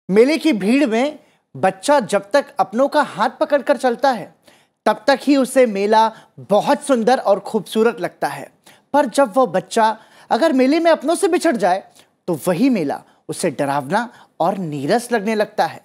मेले की भीड़ में बच्चा जब तक अपनों का हाथ पकड़कर चलता है तब तक ही उसे मेला बहुत सुंदर और खूबसूरत लगता है। पर जब वह बच्चा अगर मेले में अपनों से बिछड़ जाए तो वही मेला उसे डरावना और नीरस लगने लगता है।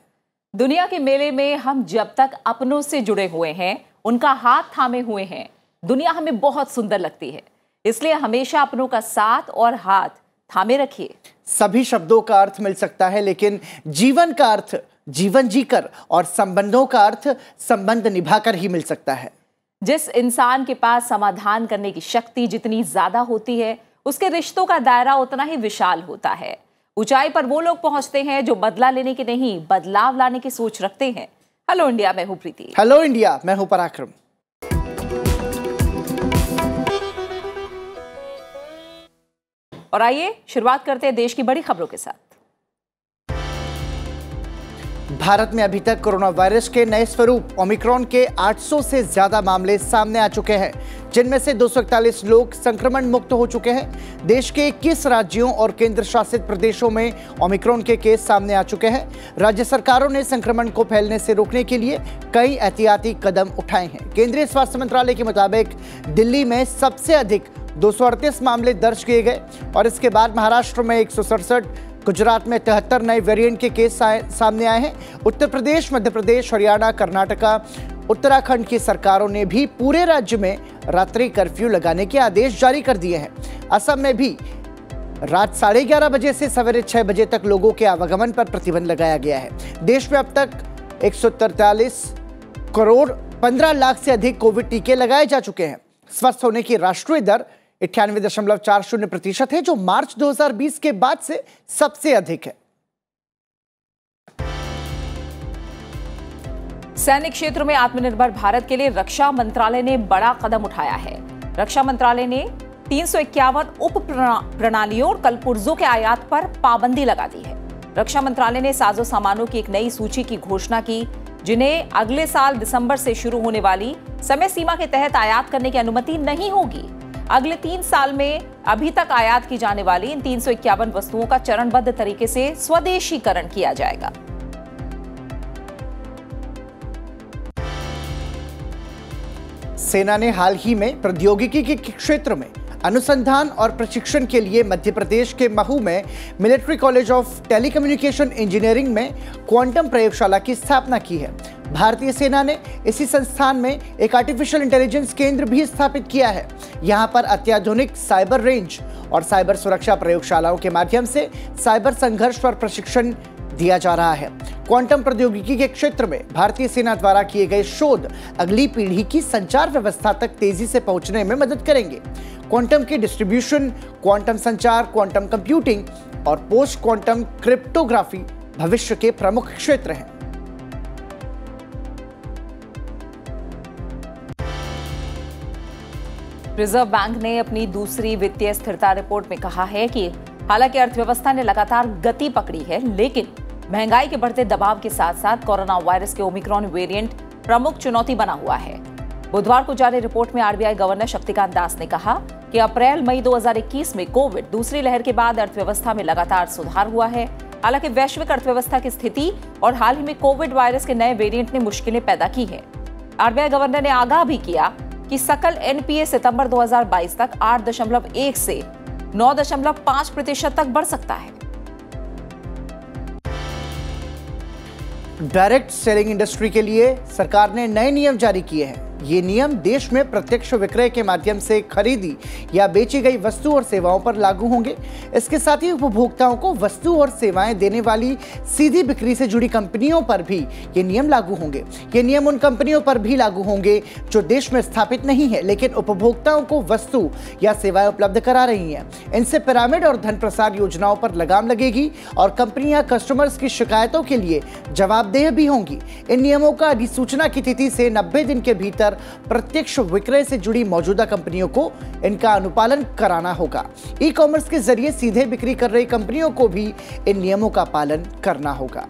दुनिया के मेले में हम जब तक अपनों से जुड़े हुए हैं, उनका हाथ थामे हुए हैं, दुनिया हमें बहुत सुंदर लगती है। इसलिए हमेशा अपनों का साथ और हाथ थामे रखिए। सभी शब्दों का अर्थ मिल सकता है, लेकिन जीवन का अर्थ जीवन जीकर और संबंधों का अर्थ संबंध निभाकर ही मिल सकता है। जिस इंसान के पास समाधान करने की शक्ति जितनी ज्यादा होती है, उसके रिश्तों का दायरा उतना ही विशाल होता है। ऊंचाई पर वो लोग पहुंचते हैं जो बदला लेने की नहीं, बदलाव लाने की सोच रखते हैं। हेलो इंडिया, मैं हूं प्रीति। हेलो इंडिया, मैं हूं पराक्रम। और आइए शुरुआत करते हैं देश की बड़ी खबरों के साथ। भारत में अभी तक कोरोना वायरस के नए स्वरूप ओमिक्रॉन के 800 से ज्यादा मामले सामने आ चुके हैं, जिनमें से 241 लोग संक्रमण मुक्त हो चुके हैं। देश के 21 राज्यों और केंद्र शासित प्रदेशों में ओमिक्रॉन के केस सामने आ चुके हैं। राज्य सरकारों ने संक्रमण को फैलने से रोकने के लिए कई एहतियाती कदम उठाए हैं। केंद्रीय स्वास्थ्य मंत्रालय के मुताबिक दिल्ली में सबसे अधिक 238 मामले दर्ज किए गए और इसके बाद महाराष्ट्र में 167, गुजरात में 73 नए वेरिएंट के केस सामने आए हैं। उत्तर प्रदेश, मध्य प्रदेश, हरियाणा, कर्नाटका, उत्तराखंड की सरकारों ने भी पूरे राज्य में रात्रि कर्फ्यू लगाने के आदेश जारी कर दिए हैं। असम में भी रात 11:30 बजे से सवेरे 6 बजे तक लोगों के आवागमन पर प्रतिबंध लगाया गया है। देश में अब तक 143 करोड़ 15 लाख से अधिक कोविड टीके लगाए जा चुके हैं। स्वस्थ होने की राष्ट्रीय दर 98.40% है, जो मार्च 2020 के बाद से सबसे अधिक है। सैन्य क्षेत्र में आत्मनिर्भर भारत के लिए रक्षा मंत्रालय ने बड़ा कदम उठाया है। रक्षा मंत्रालय ने 351 उप प्रणालियों और कलपुर्जों के आयात पर पाबंदी लगा दी है। रक्षा मंत्रालय ने साजो सामानों की एक नई सूची की घोषणा की, जिन्हें अगले साल दिसंबर से शुरू होने वाली समय सीमा के तहत आयात करने की अनुमति नहीं होगी। अगले 3 साल में अभी तक आयात की जाने वाली इन 351 वस्तुओं का चरणबद्ध तरीके से स्वदेशीकरण किया जाएगा। सेना ने हाल ही में प्रौद्योगिकी के क्षेत्र में अनुसंधान और प्रशिक्षण के लिए मध्य प्रदेश के महू में military college of telecommunication engineering में क्वांटम प्रयोगशाला की स्थापना की है। भारतीय सेना ने इसी संस्थान में एक आर्टिफिशियल इंटेलिजेंस केंद्र भी स्थापित किया है। यहां पर अत्याधुनिक साइबर रेंज और साइबर सुरक्षा प्रयोगशालाओं के माध्यम से साइबर संघर्ष पर प्रशिक्षण दिया जा रहा है। क्वांटम प्रौद्योगिकी के क्षेत्र में भारतीय सेना द्वारा किए गए शोध अगली पीढ़ी की संचार व्यवस्था तक तेजी से पहुंचने में मदद करेंगे। क्वांटम की डिस्ट्रीब्यूशन, क्वांटम संचार, क्वांटम कंप्यूटिंग और पोस्ट क्वांटम क्रिप्टोग्राफी भविष्य के प्रमुख क्षेत्र हैं। रिजर्व बैंक ने अपनी दूसरी वित्तीय स्थिरता रिपोर्ट में कहा है कि हालांकि अर्थव्यवस्था ने लगातार गति पकड़ी है, लेकिन महंगाई के बढ़ते दबाव के साथ साथ कोरोना वायरस के ओमिक्रॉन वेरिएंट प्रमुख चुनौती बना हुआ है। बुधवार को जारी रिपोर्ट में आरबीआई गवर्नर शक्तिकांत दास ने कहा कि अप्रैल-मई 2021 में कोविड दूसरी लहर के बाद अर्थव्यवस्था में लगातार सुधार हुआ है। हालांकि वैश्विक अर्थव्यवस्था की स्थिति और हाल ही में कोविड वायरस के नए वेरिएंट ने मुश्किलें पैदा की है। आरबीआई गवर्नर ने आगाह भी किया कि सकल एनपीए सितंबर 2022 तक 8.1 से 9.5% तक बढ़ सकता है। डायरेक्ट सेलिंग इंडस्ट्री के लिए सरकार ने नए नियम जारी किए हैं। ये नियम देश में प्रत्यक्ष विक्रय के माध्यम से खरीदी या बेची गई वस्तु और सेवाओं पर लागू होंगे। इसके साथ ही उपभोक्ताओं को वस्तु और सेवाएं देने वाली सीधी बिक्री से जुड़ी कंपनियों पर भी ये नियम लागू होंगे। ये नियम उन कंपनियों पर भी लागू होंगे जो देश में स्थापित नहीं है लेकिन उपभोक्ताओं को वस्तु या सेवाएं उपलब्ध करा रही हैं। इनसे पिरामिड और धन प्रसार योजनाओं पर लगाम लगेगी और कंपनियां कस्टमर्स की शिकायतों के लिए जवाबदेह भी होंगी। इन नियमों का अधिसूचना की तिथि से 90 दिन के भीतर प्रत्यक्ष विक्रय से जुड़ी मौजूदा कंपनियों को इनका अनुपालन कराना होगा। ई कॉमर्स के जरिए सीधे बिक्री कर रही कंपनियों को भी इन नियमों का पालन करना होगा।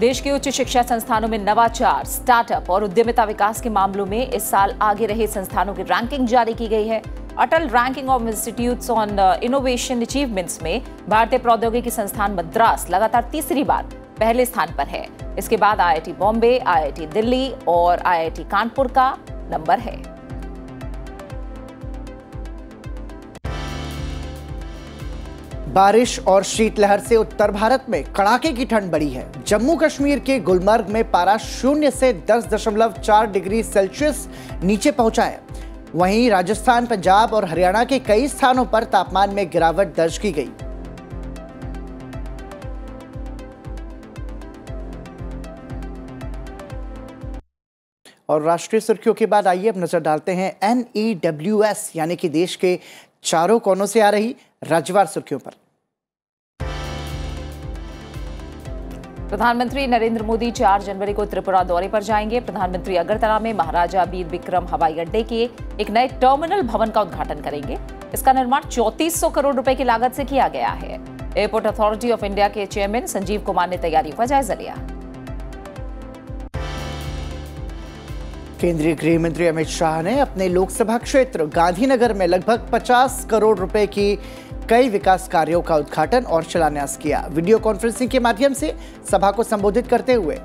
देश के उच्च शिक्षा संस्थानों में नवाचार, स्टार्टअप और उद्यमिता विकास के मामलों में इस साल आगे रहे संस्थानों की रैंकिंग जारी की गई है। Atal ranking of institutes on innovation achievements में भारतीय प्रौद्योगिकी संस्थान मद्रास लगातार तीसरी बार पहले स्थान पर है। इसके बाद IIT बॉम्बे, IIT दिल्ली और IIT कानपुर का नंबर है। बारिश और शीतलहर से उत्तर भारत में कड़ाके की ठंड बढ़ी है। जम्मू कश्मीर के गुलमर्ग में पारा 0 से 10.4 डिग्री सेल्सियस नीचे पहुंचा है। वहीं राजस्थान, पंजाब और हरियाणा के कई स्थानों पर तापमान में गिरावट दर्ज की गई। और राष्ट्रीय सुर्खियों के बाद आइए अब नजर डालते हैं NEWS यानी कि देश के चारों कोनों से आ रही राज्यवार सुर्खियों पर। प्रधानमंत्री नरेंद्र मोदी 4 जनवरी को त्रिपुरा दौरे पर जाएंगे। प्रधानमंत्री अगरतला में महाराजा वीर विक्रम हवाई अड्डे के एक नए टर्मिनल भवन का उद्घाटन करेंगे। इसका निर्माण 3400 करोड़ रुपए की लागत से किया गया है। एयरपोर्ट अथॉरिटी ऑफ इंडिया के चेयरमैन संजीव कुमार ने तैयारियों का जायजा लिया। केंद्रीय गृह मंत्री अमित शाह ने अपने लोकसभा क्षेत्र गांधीनगर में लगभग 50 करोड़ रुपए की कई विकास कार्यों का उद्घाटन और शिलान्यास किया। वीडियो कॉन्फ्रेंसिंग के माध्यम से सभा को संबोधित करते हुए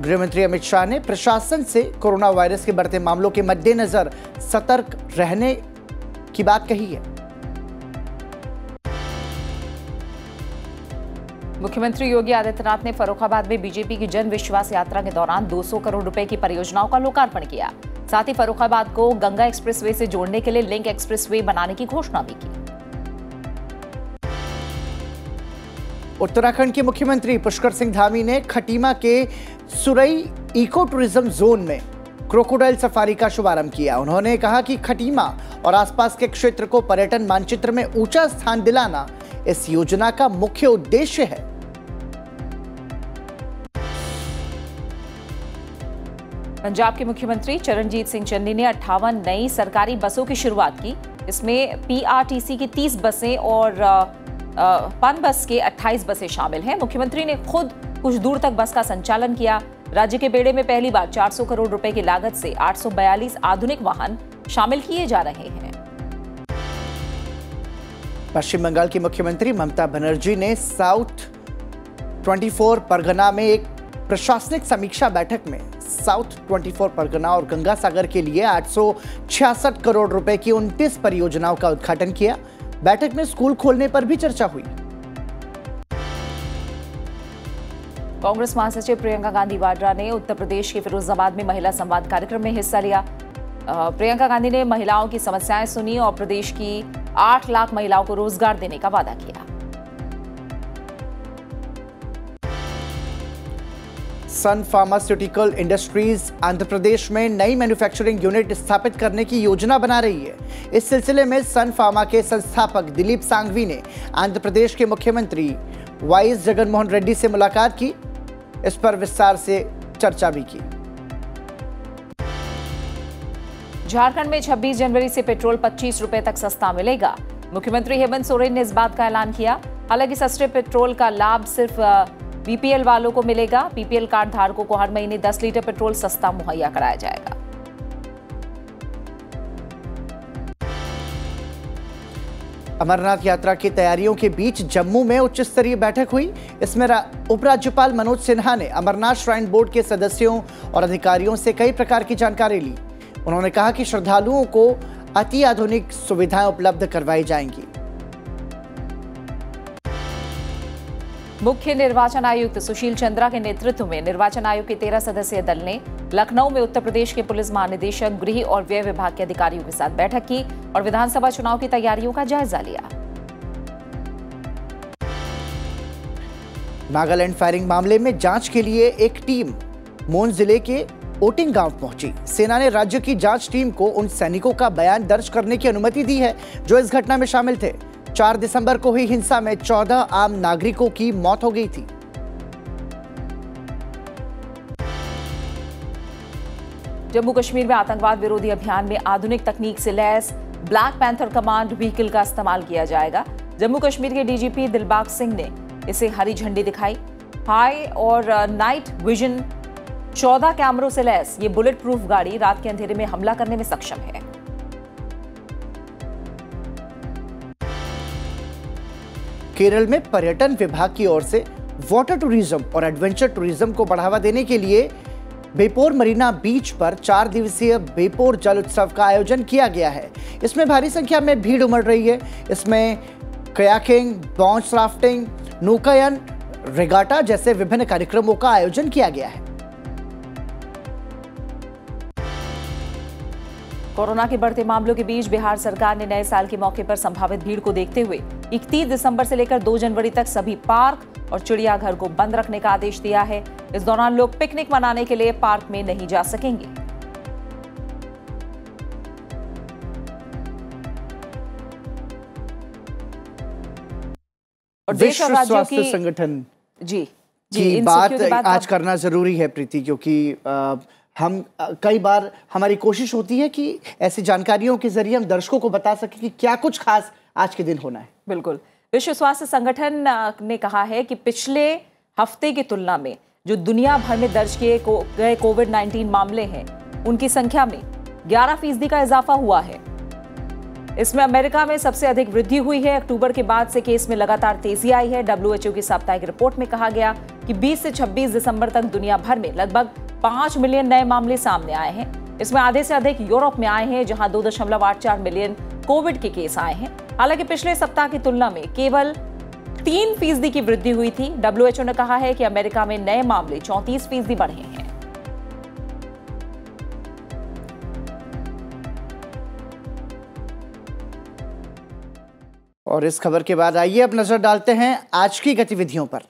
गृह मंत्री अमित शाह ने प्रशासन से कोरोना वायरस के बढ़ते मामलों के मद्देनजर सतर्क रहने की बात कही है। मुख्यमंत्री योगी आदित्यनाथ ने फर्रुखाबाद में बीजेपी की जन विश्वास यात्रा के दौरान 200 करोड़ रुपए की परियोजनाओं का लोकार्पण किया। साथ ही फर्रुखाबाद को गंगा एक्सप्रेसवे से जोड़ने के लिए लिंक एक्सप्रेसवे बनाने की घोषणा भी की। उत्तराखंड के मुख्यमंत्री पुष्कर सिंह धामी ने खटीमा के सुरई इको टूरिज्म जोन में क्रोकोडाइल सफारी का शुभारंभ किया। उन्होंने कहा कि खटीमा और आसपास के क्षेत्र को पर्यटन मानचित्र में ऊंचा स्थान दिलाना इस योजना का मुख्य उद्देश्य है। पंजाब के मुख्यमंत्री चरणजीत सिंह चन्नी ने 58 नई सरकारी बसों की शुरुआत की। इसमें PRTC की 30 बसें और पन बस के 28 बसें शामिल हैं। मुख्यमंत्री ने खुद कुछ दूर तक बस का संचालन किया। राज्य के बेड़े में पहली बार 400 करोड़ रुपए की लागत से 842 आधुनिक वाहन शामिल किए जा रहे हैं। पश्चिम बंगाल की मुख्यमंत्री ममता बनर्जी ने साउथ 24 परगना में एक प्रशासनिक समीक्षा बैठक में साउथ 24 परगना और गंगा सागर के लिए 866 करोड़ रुपए की 29 परियोजनाओं का उद्घाटन किया। बैठक में स्कूल खोलने पर भी चर्चा हुई। कांग्रेस महासचिव प्रियंका गांधी वाड्रा ने उत्तर प्रदेश के फिरोजाबाद में महिला संवाद कार्यक्रम में हिस्सा लिया। प्रियंका गांधी ने महिलाओं की समस्याएं सुनी और प्रदेश की 8 लाख महिलाओं को रोजगार देने का वादा किया। सन फार्मास्यूटिकल इंडस्ट्रीज आंध्र प्रदेश में नई मैन्युफैक्चरिंग यूनिट स्थापित करने की योजना बना रही है। इस सिलसिले में सन फार्मा के संस्थापक दिलीप सांघवी ने आंध्र प्रदेश के मुख्यमंत्री वाईएस जगनमोहन रेड्डी से मुलाकात की। इस पर विस्तार से चर्चा भी की। झारखंड में 26 जनवरी से पेट्रोल 25 रुपए तक सस्ता मिलेगा। मुख्यमंत्री हेमंत सोरेन ने इस बात का ऐलान किया। हालांकि सस्ते पेट्रोल का लाभ सिर्फ BPL वालों को मिलेगा। BPL कार्ड धारकों को हर महीने 10 लीटर पेट्रोल सस्ता मुहैया कराया जाएगा। अमरनाथ यात्रा की तैयारियों के बीच जम्मू में उच्च स्तरीय बैठक हुई। इसमें उपराज्यपाल मनोज सिन्हा ने अमरनाथ श्राइन बोर्ड के सदस्यों और अधिकारियों से कई प्रकार की जानकारी ली। उन्होंने कहा कि श्रद्धालुओं को अति आधुनिक सुविधाएं उपलब्ध करवाई जाएंगी। मुख्य निर्वाचन आयुक्त सुशील चंद्रा के नेतृत्व में निर्वाचन आयोग के 13 सदस्यीय दल ने लखनऊ में उत्तर प्रदेश के पुलिस महानिदेशक, गृह और व्यय विभाग के अधिकारियों के साथ बैठक की और विधानसभा चुनाव की तैयारियों का जायजा लिया। नागालैंड फायरिंग मामले में जांच के लिए एक टीम मोन जिले के ओटिंग गांव पहुंची। सेना ने राज्य की जांच टीम को उन सैनिकों का बयान दर्ज करने की अनुमति दी है जो इस घटना में शामिल थे। 4 दिसंबर को हुई हिंसा में 14 आम नागरिकों की मौत हो गई थी। जम्मू कश्मीर में आतंकवाद विरोधी अभियान में आधुनिक तकनीक से lace black panther command vehicle का इस्तेमाल किया जाएगा। जम्मू कश्मीर के DGP दिलबाग सिंह ने इसे हरी झंडी दिखाई। हाई और नाइट विजन 14 कैमरों से लैस ये बुलेट प्रूफ गाड़ी रात के अंधेरे में हमला करने में सक्षम है। केरल में पर्यटन विभाग की ओर से वाटर टूरिज्म और एडवेंचर टूरिज्म को बढ़ावा देने के लिए बेपोर मरीना बीच पर 4 दिवसीय बेपोर जल उत्सव का आयोजन किया गया है। इसमें भारी संख्या में भीड़ उमड़ रही है। इसमें कयाकिंग, बाउंस राफ्टिंग, नौकायन, रेगाटा जैसे विभिन्न कार्यक्रमों का आयोजन किया गया है। कोरोना के बढ़ते मामलों के बीच बिहार सरकार ने नए साल के मौके पर संभावित भीड़ को देखते हुए 31 दिसंबर से लेकर 2 जनवरी तक सभी पार्क और चिड़ियाघर को बंद रखने का आदेश दिया है। इस दौरान लोग पिकनिक मनाने के लिए पार्क में नहीं जा सकेंगे। और देश और राज्यों की संगठन की बात आज करना जरूरी है प्रीति, क्योंकि हम कई बार हमारी कोशिश होती है कि ऐसी जानकारियों के जरिए हम दर्शकों को बता सकें कि क्या कुछ खास आज के दिन होना है। बिल्कुल। विश्व स्वास्थ्य संगठन ने कहा है कि पिछले हफ्ते की तुलना में जो दुनिया भर में दर्ज किए गए कोविड-19 मामले हैं, उनकी संख्या में 11% का इजाफा हुआ है। इसमें अमेरिका में सबसे अधिक वृद्धि हुई है। अक्टूबर के बाद से केस में लगातार तेजी आई है। WHO की साप्ताहिक रिपोर्ट में कहा गया कि 20 से 26 दिसंबर तक दुनिया भर में लगभग 5 मिलियन नए मामले सामने आए हैं। इसमें आधे से अधिक यूरोप में आए हैं, जहां 2.84 मिलियन कोविड के केस आए हैं। हालांकि पिछले सप्ताह की तुलना में केवल 3% की वृद्धि हुई थी। WHO ने कहा है कि अमेरिका में नए मामले 34% बढ़े हैं। और इस खबर के बाद आइए अब नजर डालते हैं आज की गतिविधियों पर।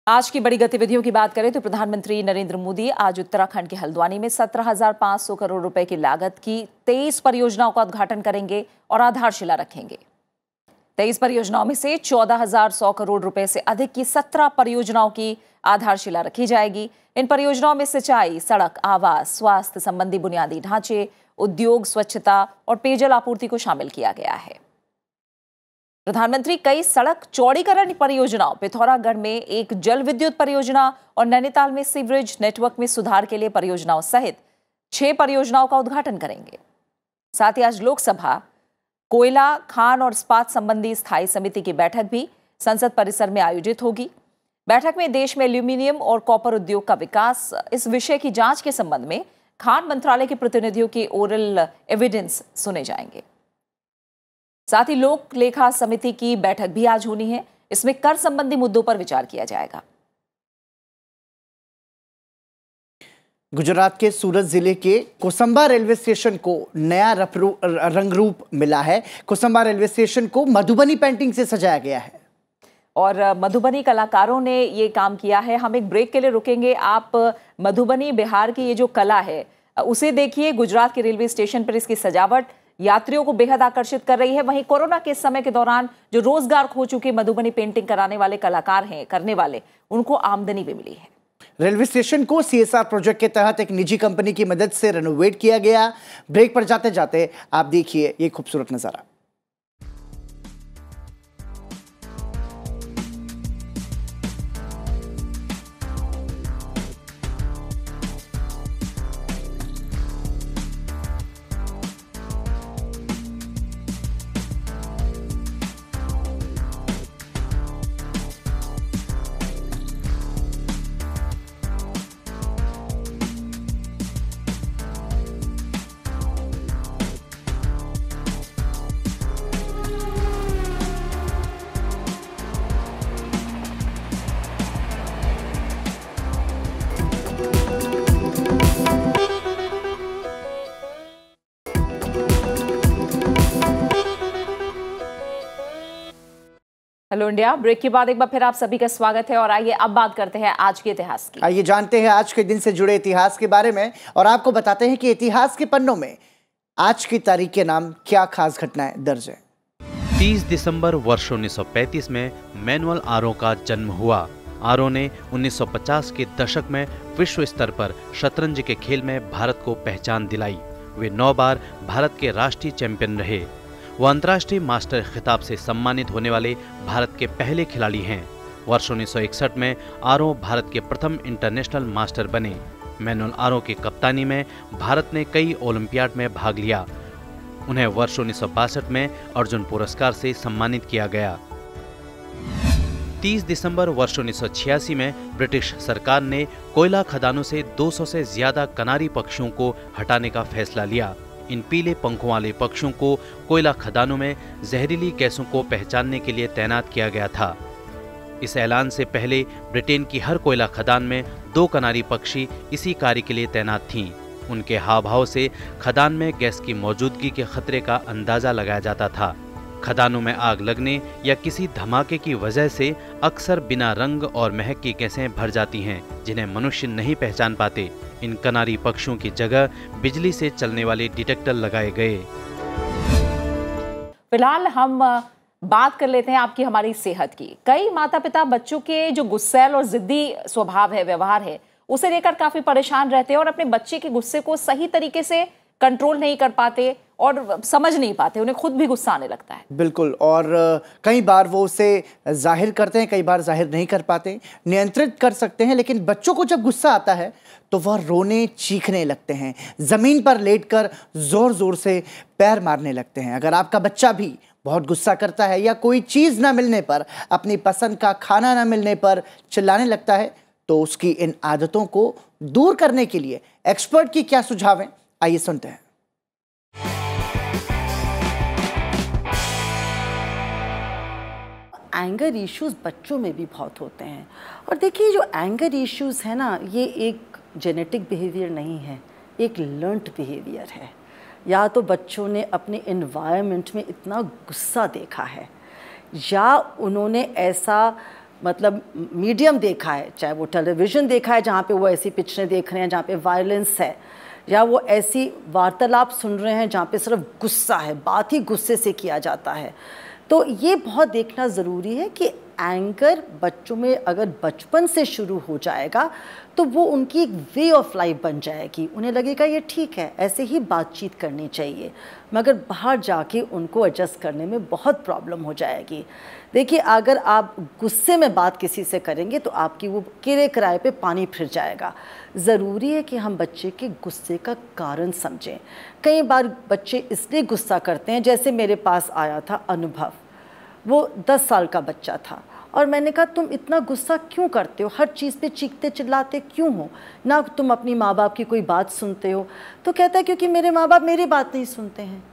आज की बड़ी गतिविधियों की बात करें तो प्रधानमंत्री नरेंद्र मोदी आज उत्तराखंड के हल्द्वानी में 17,500 करोड़ रुपए की लागत की 23 परियोजनाओं का उद्घाटन करेंगे और आधारशिला रखेंगे। 23 परियोजनाओं में से 14,100 करोड़ रुपए से अधिक की 17 परियोजनाओं की आधारशिला रखी जाएगी। इन परियोजनाओं में सिंचाई, सड़क, आवास, स्वास्थ्य संबंधी बुनियादी ढांचे, उद्योग, स्वच्छता और पेयजल आपूर्ति को शामिल किया गया है। प्रधानमंत्री कई सड़क चौड़ीकरण परियोजनाओं, पिथौरागढ़ में एक जल विद्युत परियोजना और नैनीताल में सीवरेज नेटवर्क में सुधार के लिए परियोजनाओं सहित 6 परियोजनाओं का उद्घाटन करेंगे। साथ ही आज लोकसभा कोयला, खान और इस्पात संबंधी स्थायी समिति की बैठक भी संसद परिसर में आयोजित होगी। बैठक में देश में एल्यूमिनियम और कॉपर उद्योग का विकास, इस विषय की जांच के संबंध में खान मंत्रालय के प्रतिनिधियों की ओरल एविडेंस सुने जाएंगे। साथ ही लोक लेखा समिति की बैठक भी आज होनी है। इसमें कर संबंधी मुद्दों पर विचार किया जाएगा। गुजरात के सूरत जिले के कोसंबा रेलवे स्टेशन को नया रंग रूप मिला है। कोसंबा रेलवे स्टेशन को मधुबनी पेंटिंग से सजाया गया है और मधुबनी कलाकारों ने ये काम किया है। हम एक ब्रेक के लिए रुकेंगे। आप मधुबनी बिहार की ये जो कला है उसे देखिए। गुजरात के रेलवे स्टेशन पर इसकी सजावट यात्रियों को बेहद आकर्षित कर रही है। वहीं कोरोना के समय के दौरान जो रोजगार खो चुके मधुबनी पेंटिंग कराने वाले कलाकार हैं, करने वाले, उनको आमदनी भी मिली है। रेलवे स्टेशन को CSR प्रोजेक्ट के तहत एक निजी कंपनी की मदद से रेनोवेट किया गया। ब्रेक पर जाते जाते आप देखिए ये खूबसूरत नजारा। हेलो इंडिया, ब्रेक के बाद एक बार फिर आप सभी का स्वागत है। और आइए अब बात करते हैं आज के इतिहास की। आइए जानते हैं आज के दिन से जुड़े इतिहास के बारे में और आपको बताते हैं कि इतिहास के पन्नों में आज की तारीख के नाम क्या खास घटनाएं दर्ज है। 30 दिसंबर वर्ष 1935 में मैनुअल आरो का जन्म हुआ। आरो ने 1950 के दशक में विश्व स्तर पर शतरंज के खेल में भारत को पहचान दिलाई। वे 9 बार भारत के राष्ट्रीय चैंपियन रहे। वो अंतर्राष्ट्रीय मास्टर खिताब से सम्मानित होने वाले भारत के पहले खिलाड़ी हैं। वर्ष 1961 में आरो भारत के प्रथम इंटरनेशनल मास्टर बने। मैनुअल आरो की कप्तानी में भारत ने कई ओलंपियाड में भाग लिया। उन्हें वर्ष 1962 में अर्जुन पुरस्कार से सम्मानित किया गया। 30 दिसंबर वर्ष 1986 में ब्रिटिश सरकार ने कोयला खदानों से 200 से ज्यादा कनारी पक्षियों को हटाने का फैसला लिया। इन पीले पंखों वाले पक्षियों को कोयला खदानों में जहरीली गैसों को पहचानने के लिए तैनात किया गया था। इस ऐलान से पहले ब्रिटेन की हर कोयला खदान में 2 कनारी पक्षी इसी कार्य के लिए तैनात थीं। उनके हाव भाव से खदान में गैस की मौजूदगी के खतरे का अंदाजा लगाया जाता था। खदानों में आग लगने या किसी धमाके की वजह से अक्सर बिना रंग और महक की गैसें भर जाती हैं, जिन्हें मनुष्य नहीं पहचान पाते। इन कनारी पक्षियों की जगह बिजली से चलने वाले डिटेक्टर लगाए गए। फिलहाल हम बात कर लेते हैं आपकी हमारी सेहत की। कई माता पिता बच्चों के जो गुस्सैल और जिद्दी स्वभाव है, व्यवहार है, उसे लेकर काफी परेशान रहते हैं और अपने बच्चे के गुस्से को सही तरीके से कंट्रोल नहीं कर पाते और समझ नहीं पाते, उन्हें खुद भी गुस्सा आने लगता है। बिल्कुल, और कई बार वो उसे जाहिर करते हैं, कई बार जाहिर नहीं कर पाते, नियंत्रित कर सकते हैं, लेकिन बच्चों को जब गुस्सा आता है तो वह रोने चीखने लगते हैं, ज़मीन पर लेटकर ज़ोर ज़ोर से पैर मारने लगते हैं। अगर आपका बच्चा भी बहुत गुस्सा करता है या कोई चीज़ ना मिलने पर, अपनी पसंद का खाना ना मिलने पर चिल्लाने लगता है, तो उसकी इन आदतों को दूर करने के लिए एक्सपर्ट की क्या सुझाव हैं, आइए सुनते हैं। एंगर इश्यूज़ बच्चों में भी बहुत होते हैं। और देखिए, जो एंगर इश्यूज़ है ना, ये एक जेनेटिक बिहेवियर नहीं है, एक लर्नड बिहेवियर है। या तो बच्चों ने अपने एनवायरनमेंट में इतना गुस्सा देखा है, या उन्होंने ऐसा मतलब मीडियम देखा है, चाहे वो टेलीविज़न देखा है जहाँ पे वो ऐसी पिक्चरें देख रहे हैं जहाँ पे वायलेंस है, या वो ऐसी वार्तालाप सुन रहे हैं जहाँ पे सिर्फ गुस्सा है, बात ही गुस्से से किया जाता है। तो ये बहुत देखना ज़रूरी है कि एंगर बच्चों में अगर बचपन से शुरू हो जाएगा तो वो उनकी एक वे ऑफ लाइफ बन जाएगी। उन्हें लगेगा ये ठीक है, ऐसे ही बातचीत करनी चाहिए, मगर बाहर जाके उनको एडजस्ट करने में बहुत प्रॉब्लम हो जाएगी। देखिए, अगर आप गुस्से में बात किसी से करेंगे तो आपकी वो किरे किराए पे पानी फिर जाएगा। ज़रूरी है कि हम बच्चे के गुस्से का कारण समझें। कई बार बच्चे इसलिए गुस्सा करते हैं, जैसे मेरे पास आया था अनुभव, वो 10 साल का बच्चा था और मैंने कहा तुम इतना गुस्सा क्यों करते हो, हर चीज़ पे चीखते चिल्लाते क्यों हो, ना तुम अपनी माँ बाप की कोई बात सुनते हो। तो कहता है क्योंकि मेरे माँ बाप मेरी बात नहीं सुनते हैं,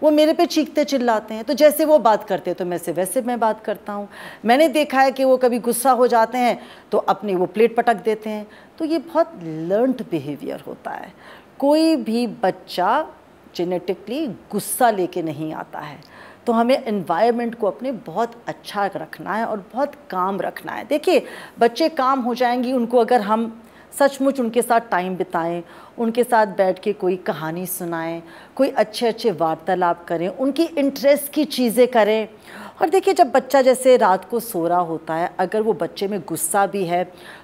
वो मेरे पे चीखते चिल्लाते हैं, तो जैसे वो बात करते हैं तो वैसे मैं बात करता हूँ। मैंने देखा है कि वो कभी गुस्सा हो जाते हैं तो अपनी वो प्लेट पटक देते हैं। तो ये बहुत लर्नड बिहेवियर होता है। कोई भी बच्चा जेनेटिकली गुस्सा लेके नहीं आता है, तो हमें एनवायरनमेंट को अपने बहुत अच्छा रखना है और बहुत काम रखना है। देखिए, बच्चे काम हो जाएंगी उनको अगर हम सचमुच उनके साथ टाइम बिताएं, उनके साथ बैठ के कोई कहानी सुनाएं, कोई अच्छे वार्तालाप करें, उनकी इंटरेस्ट की चीज़ें करें। और देखिए, जब बच्चा जैसे रात को सो रहा होता है, अगर वो बच्चे में गुस्सा भी है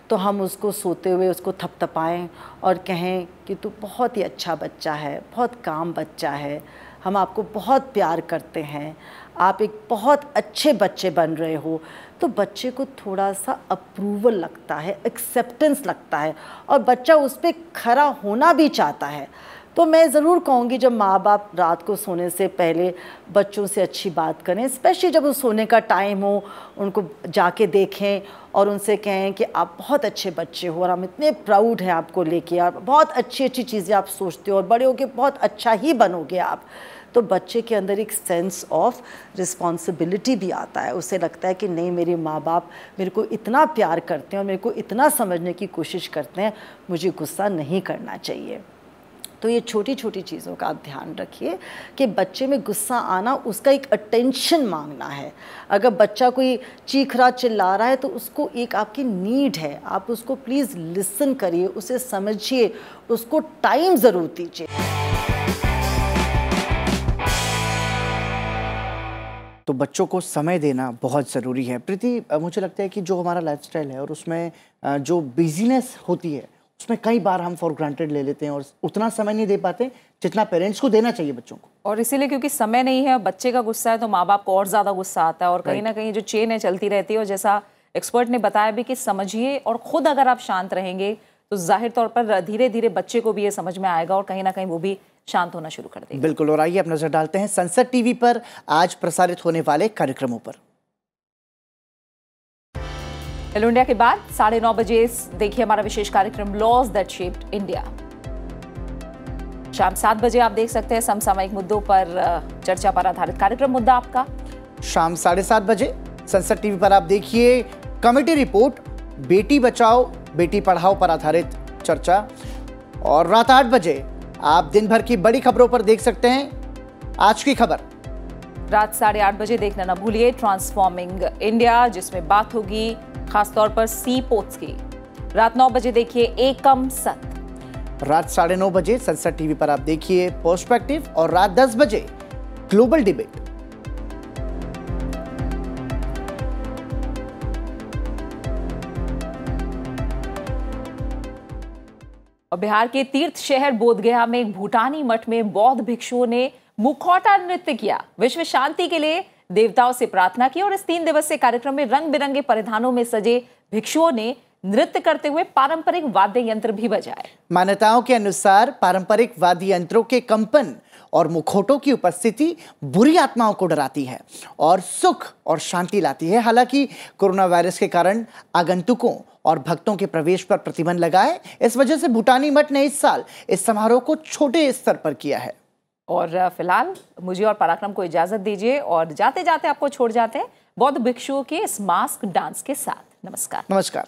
तो हम उसको सोते हुए उसको थपथपाएं और कहें कि तू बहुत ही अच्छा बच्चा है, बहुत काम बच्चा है, हम आपको बहुत प्यार करते हैं, आप एक बहुत अच्छे बच्चे बन रहे हो। तो बच्चे को थोड़ा सा अप्रूवल लगता है, एक्सेप्टेंस लगता है और बच्चा उस पर खरा होना भी चाहता है। तो मैं ज़रूर कहूँगी, जब माँ बाप रात को सोने से पहले बच्चों से अच्छी बात करें, स्पेशली जब वो सोने का टाइम हो, उनको जाके देखें और उनसे कहें कि आप बहुत अच्छे बच्चे हो और हम इतने प्राउड हैं आपको लेके, आप बहुत अच्छी चीज़ें आप सोचते हो और बड़े होके बहुत अच्छा ही बनोगे आप। तो बच्चे के अंदर एक सेंस ऑफ रिस्पॉन्सिबिलिटी भी आता है, उसे लगता है कि नहीं, मेरे माँ बाप मेरे को इतना प्यार करते हैं और मेरे को इतना समझने की कोशिश करते हैं, मुझे गुस्सा नहीं करना चाहिए। तो ये छोटी छोटी चीज़ों का आप ध्यान रखिए कि बच्चे में गुस्सा आना उसका एक अटेंशन मांगना है। अगर बच्चा कोई चीख रहा चिल्ला रहा है तो उसको एक आपकी नीड है, आप उसको प्लीज़ लिसन करिए, उसे समझिए, उसको टाइम ज़रूर दीजिए। तो बच्चों को समय देना बहुत ज़रूरी है। प्रीति, मुझे लगता है कि जो हमारा लाइफस्टाइल है और उसमें जो बिजीनेस होती है उसमें कई बार हम फॉर ग्रांटेड ले लेते हैं और उतना समय नहीं दे पाते जितना पेरेंट्स को देना चाहिए बच्चों को। और इसीलिए क्योंकि समय नहीं है, बच्चे का गुस्सा है, तो माँ बाप को और ज़्यादा गुस्सा आता है और कहीं ना कहीं जो चेन है चलती रहती है। और जैसा एक्सपर्ट ने बताया भी कि समझिए, और ख़ुद अगर आप शांत रहेंगे तो जाहिर तौर पर धीरे धीरे बच्चे को भी ये समझ में आएगा और कहीं ना कहीं वो भी शांत होना शुरू कर देगा। बिल्कुल। और आइए अब नजर डालते हैं संसद टीवी पर आज प्रसारित होने वाले कार्यक्रमों पर। हेलो इंडिया के बाद 9:30 बजे देखिए हमारा विशेष कार्यक्रम लॉज दैट शेप्ड इंडिया। शाम 7 बजे आप देख सकते हैं समसामयिक मुद्दों पर चर्चा पर आधारित कार्यक्रम मुद्दा आपका। शाम 7:30 बजे संसद टीवी पर आप देखिए कमेटी रिपोर्ट बेटी बचाओ बेटी पढ़ाओ पर आधारित चर्चा। और रात 8 बजे आप दिन भर की बड़ी खबरों पर देख सकते हैं आज की खबर। रात 8:30 बजे देखना ना भूलिए ट्रांसफॉर्मिंग इंडिया, जिसमें बात होगी खासतौर पर सी पोर्ट्स की। रात 9 बजे देखिए एकम सत। रात 9:30 बजे संसद टीवी पर आप देखिए पर्सपेक्टिव। और रात 10 बजे ग्लोबल डिबेट। और बिहार के तीर्थ शहर बोधगया में एक भूटानी मठ में बौद्ध भिक्षुओं ने मुखौटा नृत्य किया, विश्व शांति के लिए देवताओं से प्रार्थना की। और इस 3 दिवसीय कार्यक्रम में रंग बिरंगे परिधानों में सजे भिक्षुओं ने नृत्य करते हुए पारंपरिक वाद्य यंत्र भी बजाए। मान्यताओं के अनुसार पारंपरिक वाद्य यंत्रों के कंपन और मुखौटों की उपस्थिति बुरी आत्माओं को डराती है और सुख और शांति लाती है। हालांकि कोरोना वायरस के कारण आगंतुकों और भक्तों के प्रवेश पर प्रतिबंध लगा है। इस वजह से भूटानी मठ ने इस साल इस समारोह को छोटे स्तर पर किया है। और फिलहाल मुझे और पराक्रम को इजाजत दीजिए और जाते जाते आपको छोड़ जाते हैं बौद्ध भिक्षुओं के इस मास्क डांस के साथ। नमस्कार। नमस्कार।